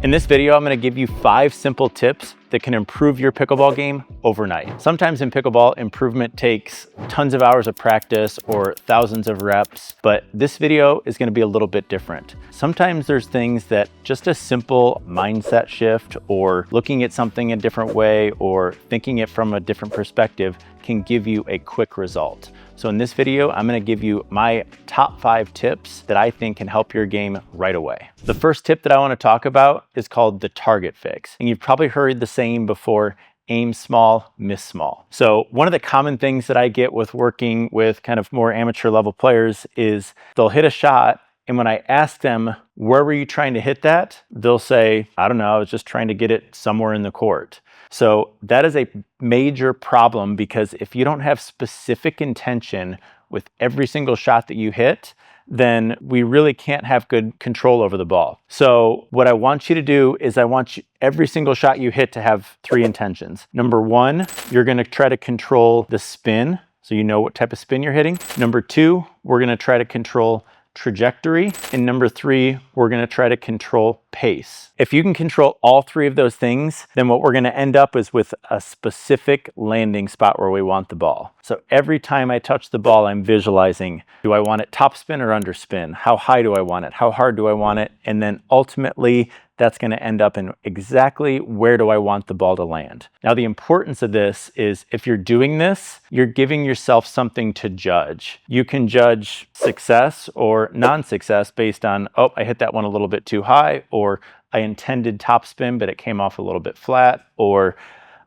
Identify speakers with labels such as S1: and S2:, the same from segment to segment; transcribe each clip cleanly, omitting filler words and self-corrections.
S1: In this video, I'm going to give you 5 simple tips that can improve your pickleball game overnight. Sometimes in pickleball, improvement takes tons of hours of practice or thousands of reps, but this video is going to be a little bit different. Sometimes there's things that just a simple mindset shift or looking at something a different way or thinking it from a different perspective can give you a quick result. So in this video, I'm going to give you my top 5 tips that I think can help your game right away. The first tip that I want to talk about is called the target fix. And you've probably heard the saying before, aim small, miss small. So one of the common things that I get with working with kind of more amateur level players is they'll hit a shot, and when I ask them, where were you trying to hit that? They'll say, I don't know, I was just trying to get it somewhere in the court. So that is a major problem, because if you don't have specific intention with every single shot that you hit, then we really can't have good control over the ball. So what I want you to do is I want you, every single shot you hit, to have 3 intentions. Number 1, you're going to try to control the spin, so you know what type of spin you're hitting. Number 2, we're going to try to control trajectory. And number 3, we're going to try to control pace. If you can control all 3 of those things, then what we're going to end up is with a specific landing spot where we want the ball. So every time I touch the ball, I'm visualizing, do I want it top spin or under spin? How high do I want it? How hard do I want it? And then ultimately, that's going to end up in exactly where do I want the ball to land. Now, the importance of this is if you're doing this, you're giving yourself something to judge. You can judge success or non-success based on, oh, I hit that one a little bit too high, or I intended top spin, but it came off a little bit flat, or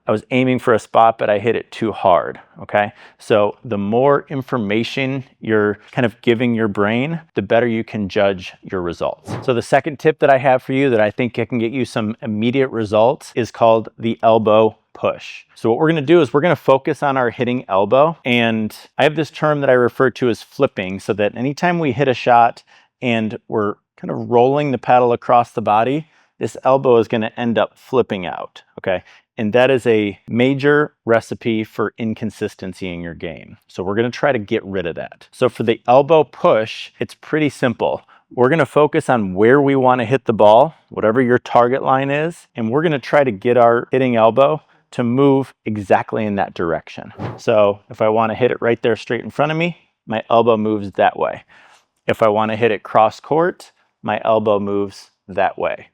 S1: I was aiming for a spot, but I hit it too hard, okay? So the more information you're kind of giving your brain, the better you can judge your results. So the second tip that I have for you that I think can get you some immediate results is called the elbow push. So what we're gonna do is we're gonna focus on our hitting elbow. And I have this term that I refer to as flipping, so that anytime we hit a shot and we're kind of rolling the paddle across the body, this elbow is gonna end up flipping out, okay? And that is a major recipe for inconsistency in your game. So we're going to try to get rid of that. So for the elbow push, it's pretty simple. We're going to focus on where we want to hit the ball, whatever your target line is, and we're going to try to get our hitting elbow to move exactly in that direction. So if I want to hit it right there straight in front of me, my elbow moves that way. If I want to hit it cross court, my elbow moves that way.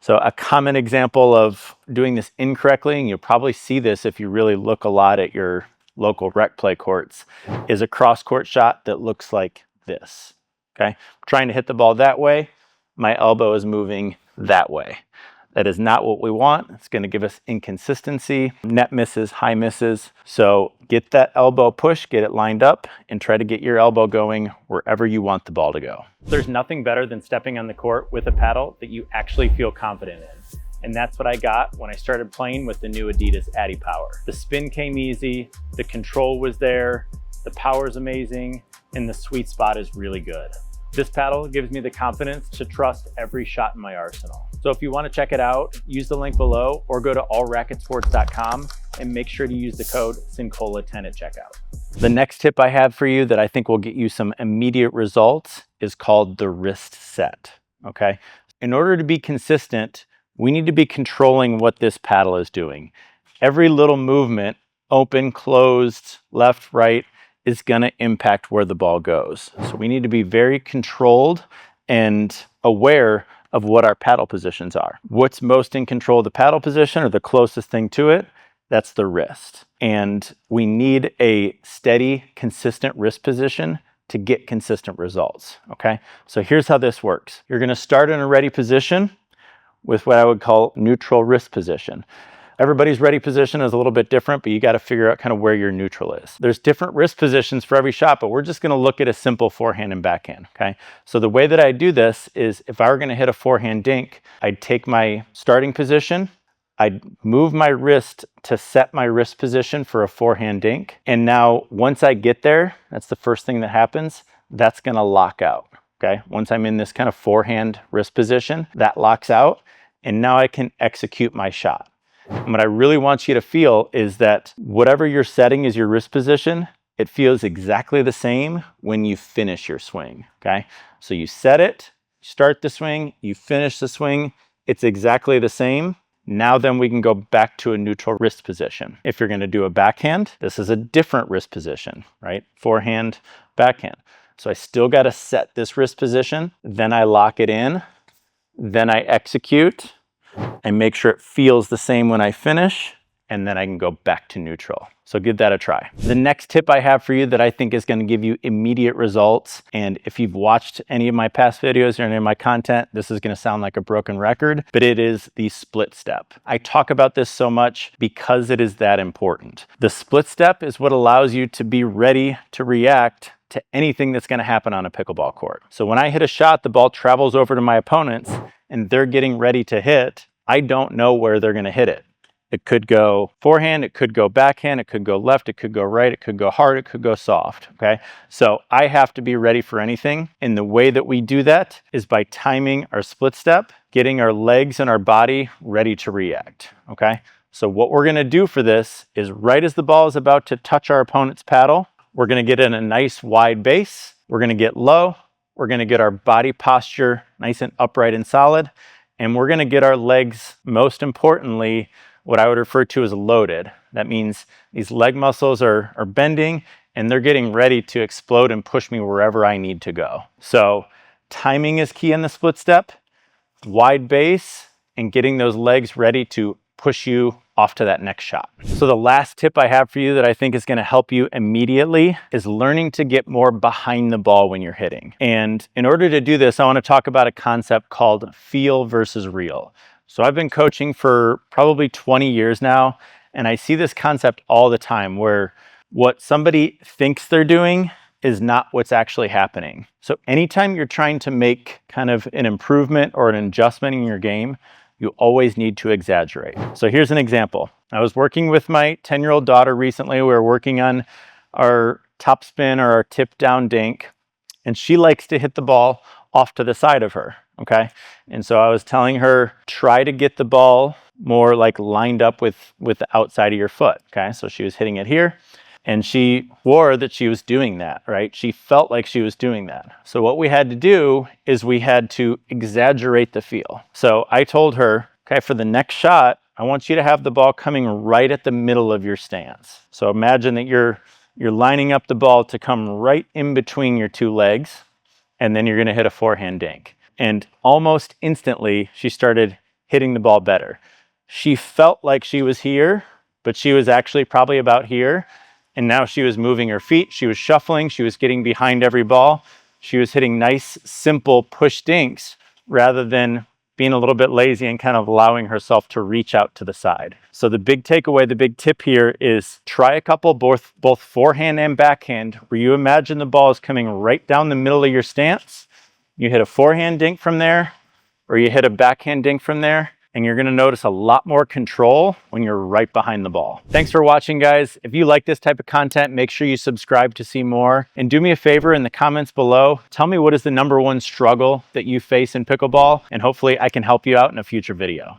S1: So a common example of doing this incorrectly, and you'll probably see this if you really look a lot at your local rec play courts, is a cross court shot that looks like this, okay? I'm trying to hit the ball that way, my elbow is moving that way. That is not what we want. It's going to give us inconsistency, net misses, high misses. So get that elbow push, get it lined up, and try to get your elbow going wherever you want the ball to go. There's nothing better than stepping on the court with a paddle that you actually feel confident in. And that's what I got when I started playing with the new Adidas Adi Power. The spin came easy, the control was there, the power is amazing, and the sweet spot is really good. This paddle gives me the confidence to trust every shot in my arsenal. So if you want to check it out, use the link below or go to allracketsports.com and make sure to use the code SINCOLA10 at checkout. The next tip I have for you that I think will get you some immediate results is called the wrist set, okay? In order to be consistent, we need to be controlling what this paddle is doing. Every little movement, open, closed, left, right, is going to impact where the ball goes. So we need to be very controlled and aware of what our paddle positions are. What's most in control of the paddle position, or the closest thing to it? That's the wrist. And we need a steady, consistent wrist position to get consistent results, okay? So here's how this works. You're going to start in a ready position with what I would call neutral wrist position. Everybody's ready position is a little bit different, but you got to figure out kind of where your neutral is. There's different wrist positions for every shot, but we're just going to look at a simple forehand and backhand, okay? So the way that I do this is if I were going to hit a forehand dink, I'd take my starting position, I'd move my wrist to set my wrist position for a forehand dink. And now once I get there, that's the first thing that happens, that's going to lock out, okay? Once I'm in this kind of forehand wrist position, that locks out, and now I can execute my shot. And what I really want you to feel is that whatever you're setting as your wrist position, it feels exactly the same when you finish your swing, okay? So you set it, start the swing, you finish the swing, it's exactly the same. Now then we can go back to a neutral wrist position. If you're gonna do a backhand, this is a different wrist position, right? Forehand, backhand. So I still gotta set this wrist position, then I lock it in, then I execute, and make sure it feels the same when I finish, and then I can go back to neutral. So give that a try. The next tip I have for you that I think is gonna give you immediate results, and if you've watched any of my past videos or any of my content, this is gonna sound like a broken record, but it is the split step. I talk about this so much because it is that important. The split step is what allows you to be ready to react to anything that's gonna happen on a pickleball court. So when I hit a shot, the ball travels over to my opponents and they're getting ready to hit. I don't know where they're gonna hit it. It could go forehand, it could go backhand, it could go left, it could go right, it could go hard, it could go soft, okay? So I have to be ready for anything. And the way that we do that is by timing our split step, getting our legs and our body ready to react, okay? So what we're gonna do for this is right as the ball is about to touch our opponent's paddle, we're gonna get in a nice wide base, we're gonna get low, we're gonna get our body posture nice and upright and solid, and we're gonna get our legs, most importantly, what I would refer to as loaded. That means these leg muscles are bending and they're getting ready to explode and push me wherever I need to go. So timing is key in the split step, wide base, and getting those legs ready to push you off to that next shot. So the last tip I have for you that I think is gonna help you immediately is learning to get more behind the ball when you're hitting. And in order to do this, I wanna talk about a concept called feel versus real. So I've been coaching for probably 20 years now, and I see this concept all the time where what somebody thinks they're doing is not what's actually happening. So anytime you're trying to make kind of an improvement or an adjustment in your game, you always need to exaggerate. So here's an example. I was working with my 10-year-old daughter recently. We were working on our top spin or our tip down dink, and she likes to hit the ball off to the side of her, okay? And so I was telling her, try to get the ball more like lined up with the outside of your foot, okay? So she was hitting it here, and she swore that she was doing that, right? She felt like she was doing that. So what we had to do is we had to exaggerate the feel. So I told her, okay, for the next shot, I want you to have the ball coming right at the middle of your stance. So imagine that you're lining up the ball to come right in between your two legs, and then you're gonna hit a forehand dink. And almost instantly, she started hitting the ball better. She felt like she was here, but she was actually probably about here. And now she was moving her feet, she was shuffling, she was getting behind every ball. She was hitting nice, simple push dinks rather than being a little bit lazy and kind of allowing herself to reach out to the side. So the big takeaway, the big tip here is try a couple, both forehand and backhand, where you imagine the ball is coming right down the middle of your stance. You hit a forehand dink from there, or you hit a backhand dink from there, and you're gonna notice a lot more control when you're right behind the ball. Thanks for watching, guys. If you like this type of content, make sure you subscribe to see more. And do me a favor in the comments below, tell me what is the #1 struggle that you face in pickleball, and hopefully I can help you out in a future video.